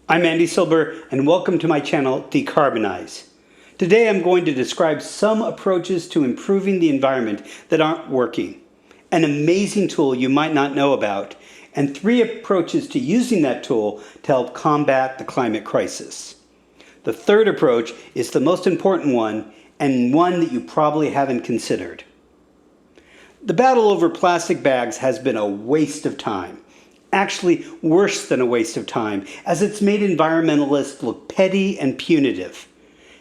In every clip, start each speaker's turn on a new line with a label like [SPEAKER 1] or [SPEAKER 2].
[SPEAKER 1] I'm Andy Silber, and welcome to my channel, Decarbonize. Today I'm going to describe some approaches to improving the environment that aren't working, an amazing tool you might not know about, and 3 approaches to using that tool to help combat the climate crisis. The third approach is the most important one, and one that you probably haven't considered. The battle over plastic bags has been a waste of time. Actually, worse than a waste of time, as it's made environmentalists look petty and punitive.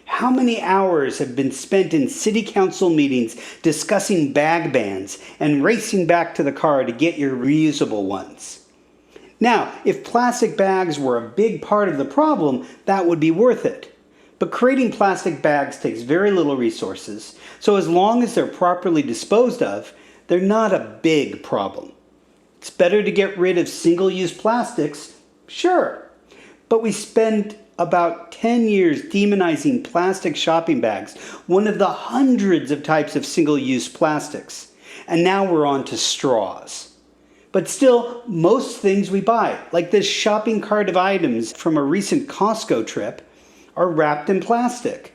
[SPEAKER 1] How many hours have been spent in city council meetings discussing bag bans and racing back to the car to get your reusable ones? Now, if plastic bags were a big part of the problem, that would be worth it. But creating plastic bags takes very little resources, so as long as they're properly disposed of, they're not a big problem. It's better to get rid of single-use plastics, sure, but we spend about 10 years demonizing plastic shopping bags, one of the hundreds of types of single-use plastics, and now we're on to straws. But still, most things we buy, like this shopping cart of items from a recent Costco trip, are wrapped in plastic.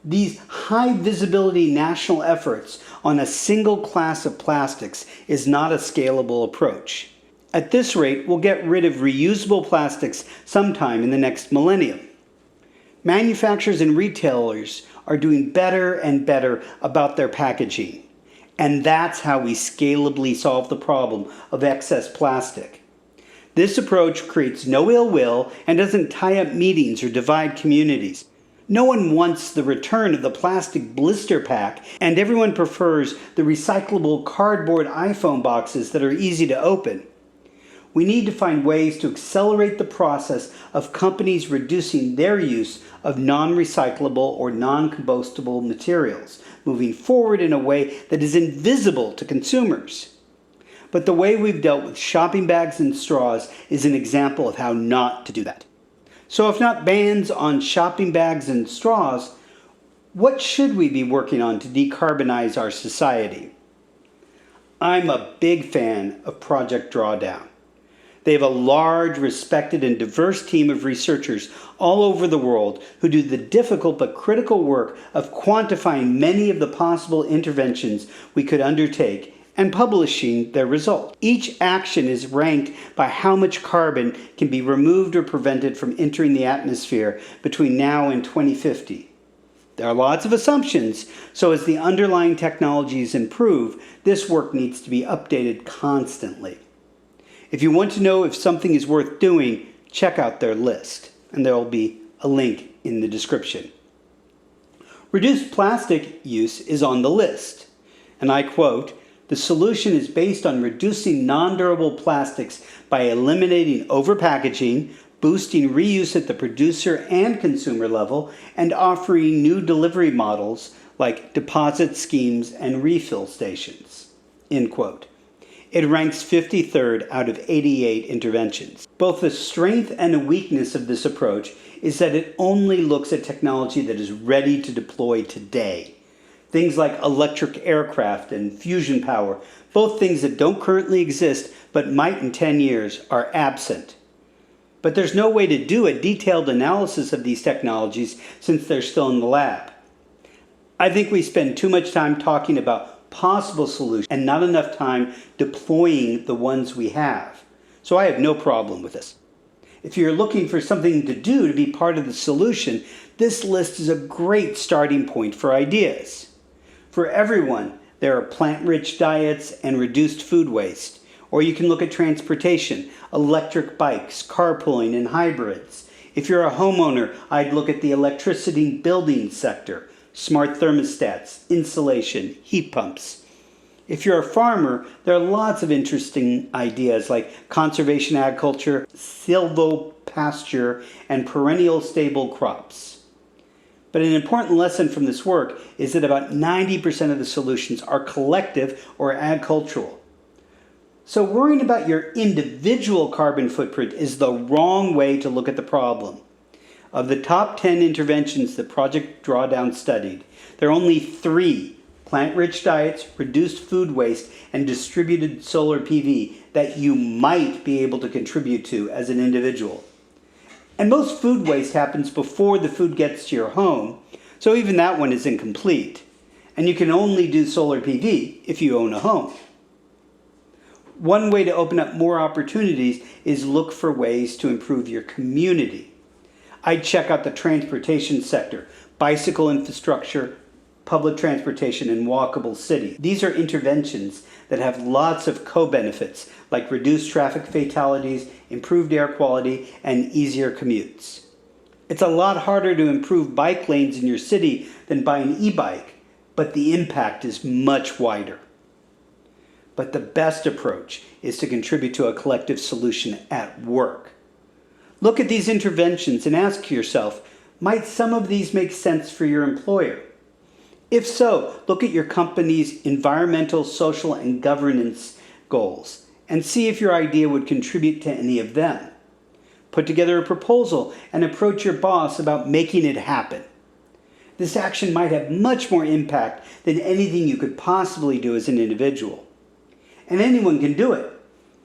[SPEAKER 1] These high-visibility national efforts on a single class of plastics is not a scalable approach. At this rate, we'll get rid of reusable plastics sometime in the next millennium. Manufacturers and retailers are doing better and better about their packaging, and that's how we scalably solve the problem of excess plastic. This approach creates no ill will and doesn't tie up meetings or divide communities. No one wants the return of the plastic blister pack, and everyone prefers the recyclable cardboard iPhone boxes that are easy to open. We need to find ways to accelerate the process of companies reducing their use of non-recyclable or non-compostable materials, moving forward in a way that is invisible to consumers. But the way we've dealt with shopping bags and straws is an example of how not to do that. So if not bans on shopping bags and straws, what should we be working on to decarbonize our society? I'm a big fan of Project Drawdown. They have a large, respected, and diverse team of researchers all over the world who do the difficult but critical work of quantifying many of the possible interventions we could undertake and publishing their results. Each action is ranked by how much carbon can be removed or prevented from entering the atmosphere between now and 2050. There are lots of assumptions, so as the underlying technologies improve, this work needs to be updated constantly. If you want to know if something is worth doing, check out their list, and there will be a link in the description. Reduced plastic use is on the list, and I quote, "The solution is based on reducing non-durable plastics by eliminating overpackaging, boosting reuse at the producer and consumer level, and offering new delivery models like deposit schemes and refill stations." End quote. It ranks 53rd out of 88 interventions. Both the strength and the weakness of this approach is that it only looks at technology that is ready to deploy today. Things like electric aircraft and fusion power, both things that don't currently exist but might in 10 years, are absent. But there's no way to do a detailed analysis of these technologies since they're still in the lab. I think we spend too much time talking about possible solutions and not enough time deploying the ones we have. So I have no problem with this. If you're looking for something to do to be part of the solution, this list is a great starting point for ideas. For everyone, there are plant-rich diets and reduced food waste. Or you can look at transportation, electric bikes, carpooling, and hybrids. If you're a homeowner, I'd look at the electricity building sector, smart thermostats, insulation, heat pumps. If you're a farmer, there are lots of interesting ideas like conservation agriculture, silvopasture, and perennial stable crops. But an important lesson from this work is that about 90% of the solutions are collective or agricultural. So worrying about your individual carbon footprint is the wrong way to look at the problem. Of the top 10 interventions that Project Drawdown studied, there are only 3, plant-rich diets, reduced food waste, and distributed solar PV, that you might be able to contribute to as an individual. And most food waste happens before the food gets to your home, so even that one is incomplete. And you can only do solar PV if you own a home. One way to open up more opportunities is look for ways to improve your community. I'd check out the transportation sector, bicycle infrastructure, public transportation, and walkable city. These are interventions that have lots of co-benefits like reduced traffic fatalities, improved air quality, and easier commutes. It's a lot harder to improve bike lanes in your city than buy an e-bike, but the impact is much wider. But the best approach is to contribute to a collective solution at work. Look at these interventions and ask yourself, might some of these make sense for your employer? If so, look at your company's environmental, social, and governance goals and see if your idea would contribute to any of them. Put together a proposal and approach your boss about making it happen. This action might have much more impact than anything you could possibly do as an individual. And anyone can do it.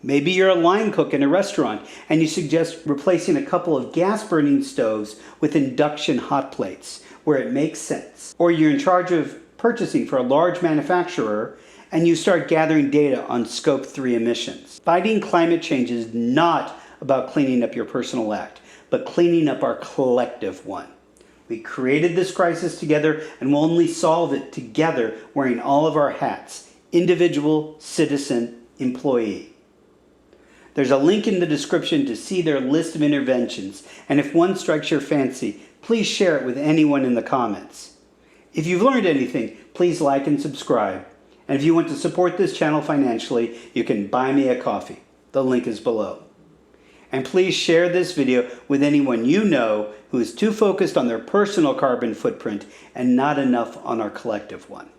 [SPEAKER 1] Maybe you're a line cook in a restaurant and you suggest replacing a couple of gas-burning stoves with induction hot plates where it makes sense. Or you're in charge of purchasing for a large manufacturer and you start gathering data on Scope 3 emissions. Fighting climate change is not about cleaning up your personal act, but cleaning up our collective one. We created this crisis together and will only solve it together wearing all of our hats: individual, citizen, employee. There's a link in the description to see their list of interventions, and if one strikes your fancy, please share it with anyone in the comments. If you've learned anything, please like and subscribe. And if you want to support this channel financially, you can buy me a coffee. The link is below. And please share this video with anyone you know who is too focused on their personal carbon footprint and not enough on our collective one.